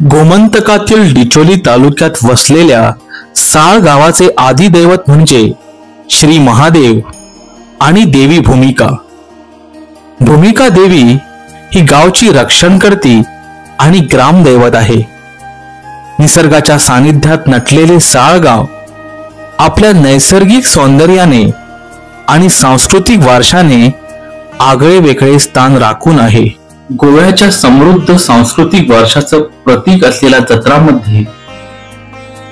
गोमंतकातील डिचोली तालुक्यात वसलेल्या साळ गावाचे आदिदैवत म्हणजे श्री महादेव आणि देवी भूमिका. भूमिका देवी ही गावची रक्षणकर्ती आणि ग्रामदैवत आहे. निसर्गाच्या सानिध्यात नटलेले साळ गाव आपल्या नैसर्गिक सौंदर्याने आणि सांस्कृतिक वारशाने आगळे वेगळे स्थान राखून आहे. गोव्याच्या समृद्ध सांस्कृतिक वारशाचं प्रतीक असलेल्या जत्रामध्ये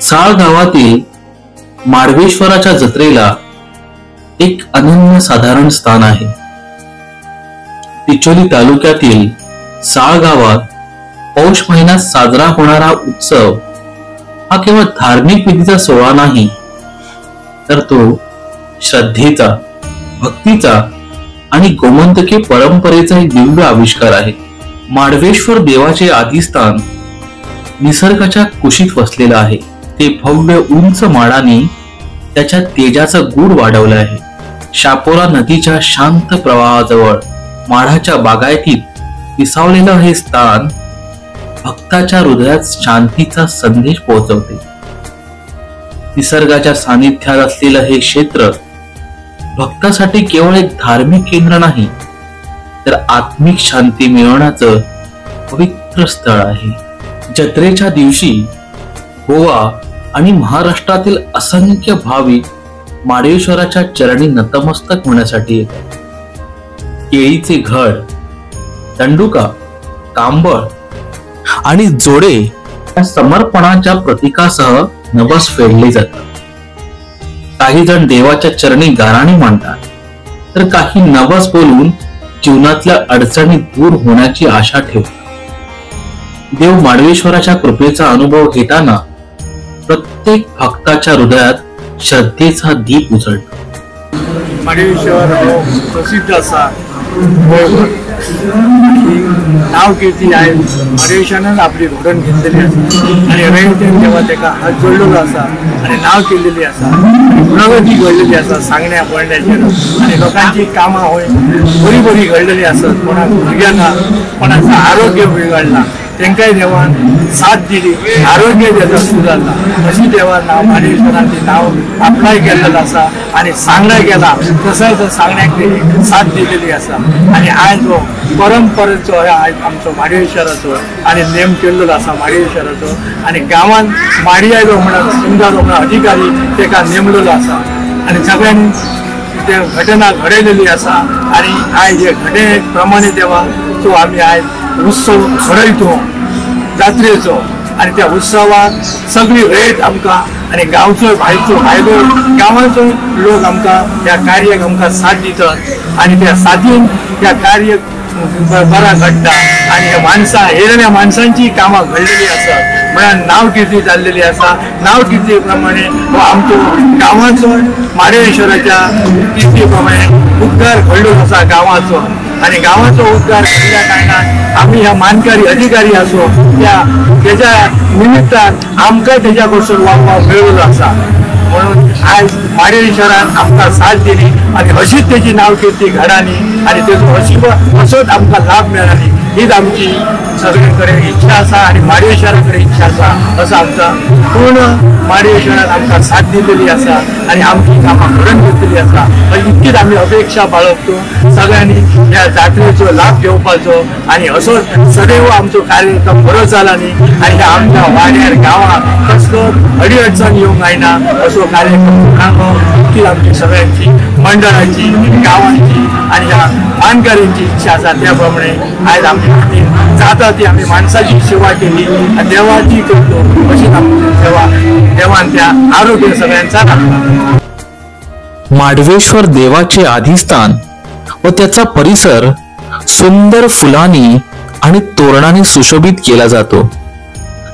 साळ गावातील माडवेश्वराच्या जत्रेला एक अनन्यसाधारण स्थान आहे. डिचोली तालुक्यातील साळ गावात पौष महिन्यात साजरा होणारा उत्सव हा केवळ धार्मिक विधीचा सोहळा नाही, तर तो श्रद्धेचा, भक्तीचा आणि गोमंतकी परंपरेचा एक दिव्य आविष्कार आहे. माडवेश्वर देवाचे आदिस्थान निसर्गाच्या कुशीत वसलेलं आहे. ते भव्य उंच माडाने त्याच्या तेजाचा गूढ वाढवला आहे. शापोरा नदीच्या शांत प्रवाहाजवळ माडाच्या बागायतीत विसावलेलं हे स्थान भक्ताच्या हृदयात शांतीचा संदेश पोहोचवते. निसर्गाच्या सानिध्यात असलेलं हे क्षेत्र भक्तासाठी केवळ एक धार्मिक केंद्र नाही, तर आत्मिक शांती मिळवण्याचं पवित्र स्थळ आहे. जत्रेच्या दिवशी गोवा आणि महाराष्ट्रातील असंख्य भाविक माडवेश्वराच्या चरणी नतमस्तक होण्यासाठी येतात. केळीचे घड, दंडुका, कांबळ आणि जोडे या समर्पणाच्या प्रतीकासह नवस फेडले जातात. काही जण देवाच्या चरणी गाराणी मांडतात, तर काही नवस बोलून जीवनातल्या अडचणी दूर होण्याची आशा ठेवतात. देव माडवेश्वराच्या कृपेचा अनुभव घेताना प्रत्येक भक्ताच्या हृदयात श्रद्धेचा दीप उजळतो. माडवेश्वर प्रसिद्ध असा नाव कीर्ती आहे. माडवेश्वरानं आपली घडण घेतलेली असा आणि रयतेन जेव्हा त्याला हात जोडलेला असा आणि नाव केलेली असा, प्रगती घडलेली असा सांगण्या बोलण्याची आणि लोकांची कामं होय बरी बरी घडलेली असत. कोणा भुरग्यांना कोणाचं आरोग्य बिघडला त्यांकाही देवान साथ दिली, आरोग्य त्याचा सुधारला. अशी देवा नाव माडवेश्वरांचे नाव अप्लाय केलेलं असा आणि सांगला गेला तसंच सांगण्याची साथ दिलेली असा. आणि आज जो परंपरेचो आज आमचो माडवेश्वराचो आणि नेम केलेलो असा माडवेश्वराचो आणि गावान माडया जो म्हणा सुंदर म्हणा अधिकारी तेका नेमलेलो असा आणि सगळ्यांनी ते घटना घडलेली असा. आणि आज हे घटने प्रमाणे देवा तो आम्ही आज उत्सव घडयतो जात्रेचो आणि त्या उत्सवात सगळी रेट आमकां आणि गांवचो भायलो गांवाचो लोक आमकां त्या कार्याक आमकां साथ दितात आणि त्या साथीन त्या कार्य बरा घडटा आणि ह्या माणसां येणाऱ्या माणसांची कामां घडलेली आसात म्हळ्यार नांव कीर्ती जाल्लेली आसा. नांव कीर्ती प्रमाणे हो आमचो गांवाचो माडवेश्वराच्या कीर्ती प्रमाणे उद्धार घडलो आसा गांवाचो आणि गांवाचो उद्धार घडल्या कारणान आम्ही ह्या मानकारी अधिकारी असो त्याच्या निमित्तान आमकां तेच्या कडसून वाव मेळिल्लो आसा. म्हणून आज माडवेश्वरान आमकां साथ दिली आणि अशीच त्याची नाव कीर्ती घडाली आणि तेचो असोच आमकां लाभ मेळाली. हीच आमची सगळे कडेन इच्छा आसा आणि माडवेश्वरा इच्छा आसा. असं आमचा पूर्ण माडवेश्वरान आमकां साथ दिलेली आसा आणि आमची कामां घडोवन घेतलेली आसा. इतकीच आमी अपेक्षा बाळगतो सगळ्यांनी ह्या जात्रेचो लाभ घेवपाचो आणि असोच सदैव आमचो कार्यक्रम बरो जाला न्ही आणि ह्या आमच्या वाड्यार गांवांत कसलो अडचण येवंक जायना असो कार्यक्रम करपाचो इतकीच आमची सगळ्यांची मंडळाची गांवांची आणि ह्या मानकारींची इच्छा आसा. त्या प्रमाणे आयज आमचे खातीर जाता ती आमी माणसाची सेवा केली आणि देवाची करतो अशी आमची सेवा देवान त्या आरोग्य सगळ्यांचा राखला. माडवेश्वर देवाचे आदिस्थान व त्याचा परिसर सुंदर फुलांनी आणि तोरणाने सुशोभित केला जातो.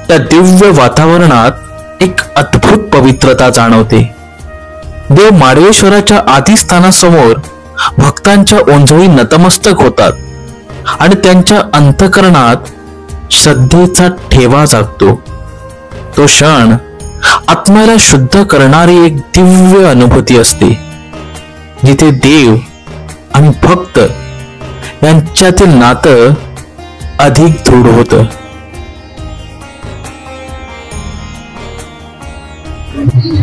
त्या दिव्य वातावरणात एक अद्भुत पवित्रता जाणवते. देव माडवेश्वराच्या आदिस्थानासमोर भक्तांच्या ओंजळी नतमस्तक होतात आणि त्यांच्या अंतःकरणात श्रद्धेचा ठेवा जागतो. तो क्षण आत्म्याला शुद्ध करणारी एक दिव्य अनुभूती असते, जिथे देव आणि भक्त यांच्यातील नातं अधिक दृढ होतं.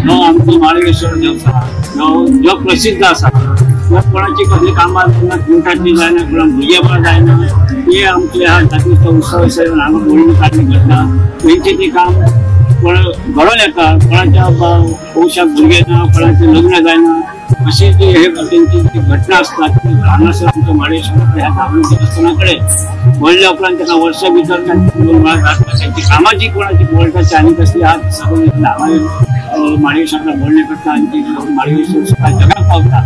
हो आमचं माळेश्वर देवस्थान जो प्रसिद्ध असा कोणाची कसली कामां गुंठाची जायना कोणा भुरगेपण जायना हे आमचे ह्या जातीचा उत्सव हांगा बोलणी काडली करता तेंचे ते काम कोण घडोवन येता कोणाच्या पौशाक भुरगे ना कोणाचे लग्न जायना अशी जी हे त्यांची जी घटना असतात हांगासर आमच्या माळेश्वर ह्या धार्मीक देवस्थानाकडे बोलल्या उपरांत त्यांना वर्ष भितर त्यांची कामाची कोणाची बोलटाची आनी कसली आज सगळं माळेश्वरला बोलणे करता आणि माळेश्वर सगळ्या जगात पावता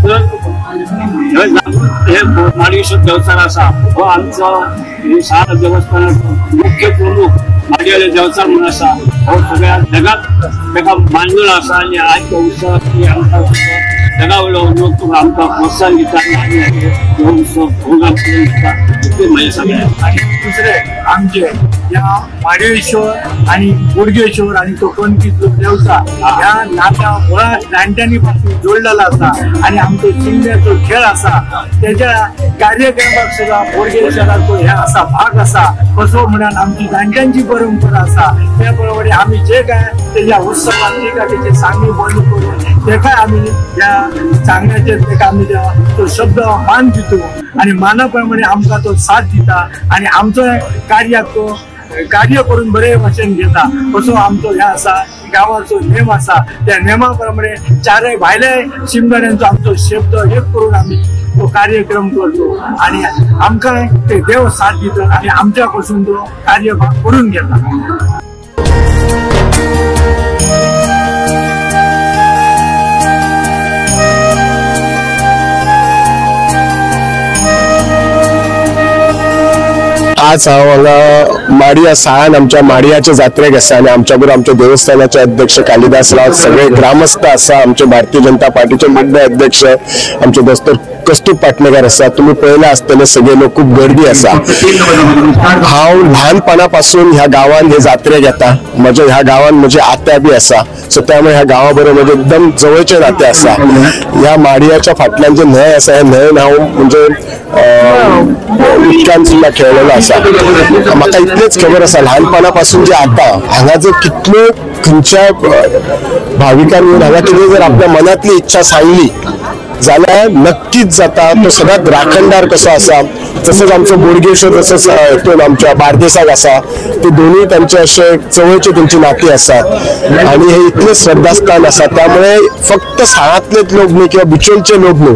तर हे माळेश्वर देवस्थान असा हो आमचं सारा देवस्थानाचो मुख्य प्रमुख माळेवाले देवस्थान म्हणून असा हो सगळ्या जगात ताका मानलेलो असा आणि आज तो उत्सव आमचा जगा वयलो लोक आमकां प्रोत्साहन दिता आनी हो उत्सव भोगाक करून दिता ते म्हणजे सगळ्यां आणि दुसरे आमचे या माळेश्वर आणि बोडगेश्वर आणि तो कणकीचो देवचा ह्या नात्या मुळात जाणट्यांनी पासून जोडलेला असा आणि आमचो शिगम्याचो खेळ असा त्याच्या कार्यक्रमाक सुद्धा बोडगेश्वराचो ह्या असा भाग असा कसो म्हणून आमची जाणट्यांची परंपरा असा त्या बरोबर आम्ही जे काय त्याच्या उत्सवात जे काय त्याचे सांगणी बंद करून ते काय आम्ही या सांगण्याचे आम्ही तो शब्द मान दितो आणि मानाप्रमाणे आमकां तो साथ दिता आणि आमचो कार्याक तो कार्य करून बरे भाशेन घेता असो आमचो ह्या असा गावाचो नेम असा त्या नेमाप्रमाणे चारय भायले शिमगड्यांचो आमचो शब्द एक करून आम्ही तो कार्यक्रम करतो आणि आमकां ते देव साथ दिता आणि आमच्या पासून तो कार्य करून घेता. आज हांव हांगा माडिया साळान आमच्या माडियाच्या जात्रेक आसा आणि आमच्या बरोबर आमच्या देवस्थानाचे अध्यक्ष कालिदास राव सगळे ग्रामस्थ आसा आमचे भारतीय जनता पार्टीचे मुख्य अध्यक्ष आमचे दोस्त कस्तूर पाटणेकर आसा तुम्ही पळयला आसतले सगळे लोक खूप गर्दी आसा. हांव ल्हानपणापासून ह्या गावान हे जात्रेक येता म्हज्या ह्या गावान म्हजी आत्या बी आसा सो त्यामुळे ह्या गावा बरोबर म्हणजे एकदम जवळचे नाते आसा. ह्या माडियाच्या फाटल्यान जे न्हंय आसा ह्या न्हंयेन हांव म्हणजे उदकान सुद्धा खेळलेलो आसा. म्हाका इतलेच खबर आसा ल्हानपणापासून जे आता हांगा जर कितल्यो खंयच्या भाविकांनी येवन हांगा कितें जर आपल्या मनातली इच्छा सांगली जाल्यार नक्कीच जाता. तो सगळ्यात राखणदार कसो आसा तसंच आमचो बोडगेश्वर तसंच हितून आमच्या बार्देसाक आसा ते दोन्ही त्यांचे असे जवळचे त्यांची नाती असतात आणि हे इतले श्रद्धास्थान आसा त्यामुळे फक्त साळांतलेच लोक न्ही किंवा बिचोलचे लोक न्ही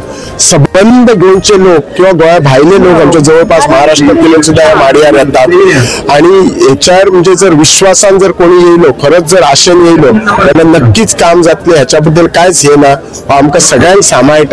संबंध गोंयचे लोक किंवा गोंया भायले लोक आमच्या जवळपास महाराष्ट्रातले लोक सुद्धा ह्या माडयार येतात आणि ह्याच्यावर म्हणजे जर विश्वासान जर कोणी येयलो खरंच जर आशेन येयलो जाल्यार नक्कीच काम जातले ह्याच्याबद्दल कांयच हे ना. आमकां सगळ्यांक सांबाळटा.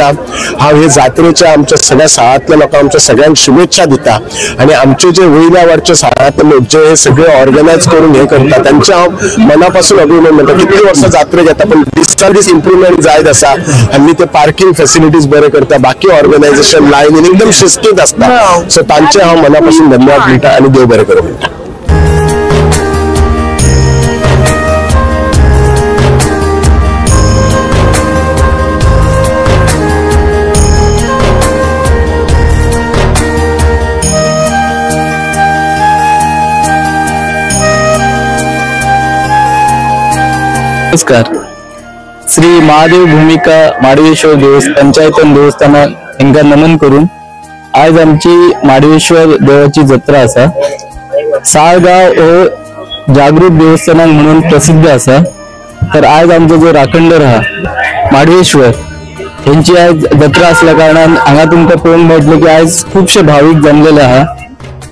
हांव हे जात्रेच्या आमच्या सगळ्या साळांतल्या लोकांक आमच्या सगळ्यांक शुभेच्छा दिता आणि आमचे जे वयल्या वरचे साळांतले लोक जे हे सगळे ऑर्गनायज करून हे करतात त्यांचे हांव मनापासून अभिनंदन म्हणटा. कितली वर्सां जात्रेक येता पण दिसान दीस इम्प्रुवमेंट जायत आसा. हल्ली ते पार्किंग फॅसिलिटीज बरे करता बाकी ऑर्गनायझेशन लायनीन एकदम शिस्तीत असता सो तांचे हांव मनापासून धन्यवाद दिता आणि देव बरें करूं म्हणटा. नमस्कार. श्री महादेव भूमिका माडवेश्वर पंचायतन देवस्थान हांकां नमन करून आज आमची माडवेश्वर देवाची जत्रा आसा. साळगाव हो जागृत देवस्थान म्हणून प्रसिद्ध आसा. तर आज आमचो जो राखणदार आहा माडवेश्वर यांची आज जत्रा असल्या कारणान हांगा तुमकां पळोवंक मेळटलें की आज खुबशे भाविक जमलेले आहा.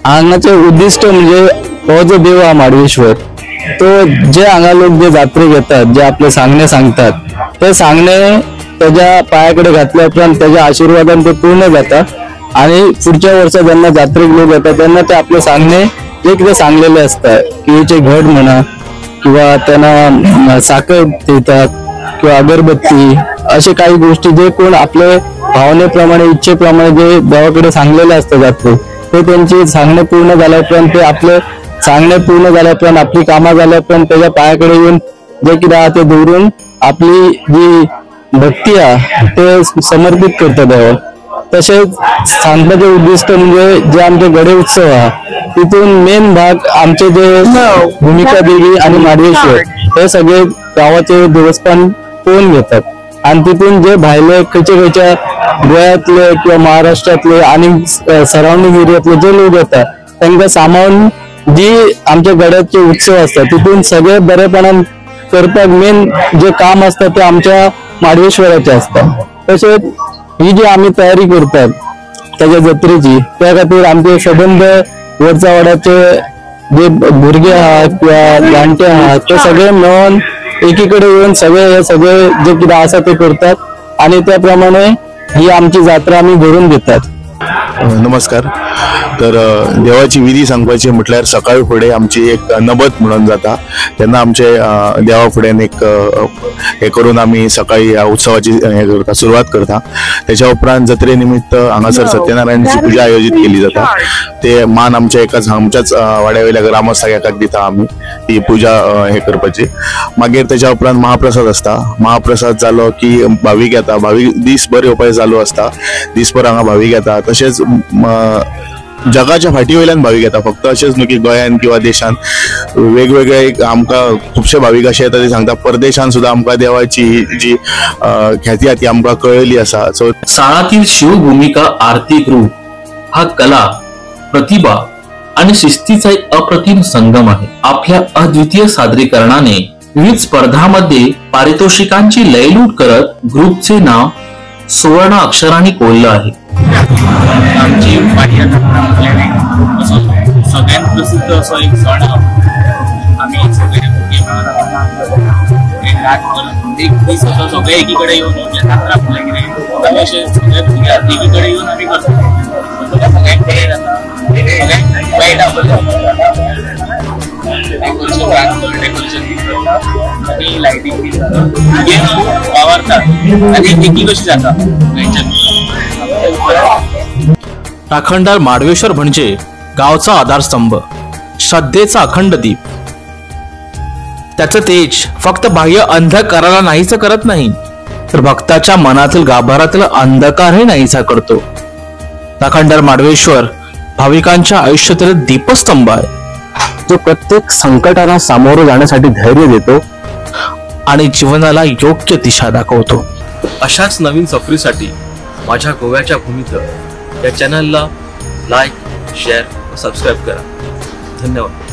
हांगाचे उद्दिष्ट म्हणजे हो जो देव आहा माडवेश्वर तो जे हांगा लोक जे जात्रेक येतात जे आपले सांगणे सांगतात ते सांगणे त्याच्या पायाकडे घातल्या उपरांत त्याच्या आशीर्वादान ते पूर्ण जाता आणि पुढच्या वर्षा जेन्ना जात्रेक लोक येतात तेन्ना ते आपले सांगणे जे कितें सांगलेले असतात केळीचे घड म्हणा किंवा त्यांना साखर देतात किंवा अगरबत्ती असे काही गोष्टी जे कोण आपले भावनेप्रमाणे इच्छेप्रमाणे जे देवाकडे सांगलेले असतात जात्रेक ते त्यांची सांगणे पूर्ण झाल्या उपरांत ते आपले सांगणे पूर्ण झाल्या उपरांत आपली कामां झाल्या उपरांत त्याच्या पायाकडे येऊन जे कितें आहा ते दवरून आपली जी भक्ती आहा ते समर्पित करता देवाक. तशेंच सांगपाचें उद्दिष्ट म्हणजे जे आमचे गडे उत्सव आहा तितून मेन भाग आमचे जे भूमिका देवी आणि माडवेश्वर हे सगळे गावाचे देवस्थान पळून घेतात आणि तिथून जे भायले खयच्या गोव्यातले किंवा महाराष्ट्रातले आणि सराउंडिंग एरियातले जे लोक येतात त्यांना सामावून जी आमच्या गड्याचे उत्सव असतात तिथून सगळे बरेपणान करपाक मेन जे काम असतं ते आमच्या माडवेश्वराचे असतात. तसेच ही जी आम्ही तयारी करतात त्याच्या जत्रेची त्या खातीर आमचे संबंध वरच्या वाड्याचे जे भुरगे आहात किंवा जाणटे आहात ते सगळे मिळून एकीकडे येऊन सगळे जे किती आसा ते करतात आणि त्याप्रमाणे ही आमची जात्रा आम्ही घडून घेतात. नमस्कार. तर देवाची विधी सांगपाची म्हटल्यार सकाळी फुडें आमची एक नबत म्हणून जाता तेन्ना आमचे देवा फुड्यान एक हे करून आमी सकाळी ह्या उत्सवाची हे करता सुरवात करता. त्याच्या उपरांत जत्रे निमित्त हांगासर सत्यनारायणाची पूजा आयोजित केली जाता. ते मान आमच्याच वाड्या वयल्या ग्रामस्थाक एकाक दिता आमी ती पूजा हे करपाची. मागीर त्याच्या उपरांत महाप्रसाद असता. महाप्रसाद जालो की भाविक येता. भाविक दिसभर येवपाक चालू असता. दिसभर हांगा भाविक येता. तशेंच जगाच्या फाटी वयल्यान भाविक येता. फक्त अशेंच न्हू की गोंयान किंवा देशान वेगवेगळे आमकां खुबशे भाविक अशे येता ते सांगता परदेशान सुद्धा आमकां देवाची जी ख्याती ती आमकां कळिल्ली आसा. सो साळातील शिवभूमिका आर्थिक रूप हा कला, प्रतिभा आणि शिस्तीचा एक अप्रतिम संगम आहे. आपल्या अद्वितीय सादरीकरणाने विविध स्पर्धांमध्ये पारितोषिकांची लयलूट करत ग्रुपचे नाव सुवर्ण अक्षरांनी कोरलं आहे. आमची वाडी असो सगळ्यात प्रसिद्ध असो एक सण आम्ही सगळे भुरगे मेळून एक दीस असो सगळे एकीकडे येऊन जात्रा फुले कितें अशे सगळे भुरगे एकीकडे येऊन आमी करतात. सगळ्यांक बरें जाता. सगळ्यांक वायट डेकोरेशन आणि लायटिंग वावरतात आणि एकी कशी जाता. राखणदार माडवेश्वर म्हणजे गावचा आधारस्तंभ, श्रद्धेचा अखंड दीप. त्याचं तेज फक्त बाह्य अंधकाराला नाहीसा करत नाही तर भक्ताच्या मनातील गाभारातील अंधकारही नाहीसा करतो. राखणदार माडवेश्वर भाविकांच्या आयुष्यातील दीपस्तंभ आहे जो प्रत्येक संकटाला सामोरं जाण्यासाठी धैर्य देतो आणि जीवनाला योग्य दिशा दाखवतो. अशाच नवीन सफरीसाठी माझ्या गोव्याच्या भूमीत या चॅनलला लाईक, शेअर व सबस्क्राईब करा. धन्यवाद.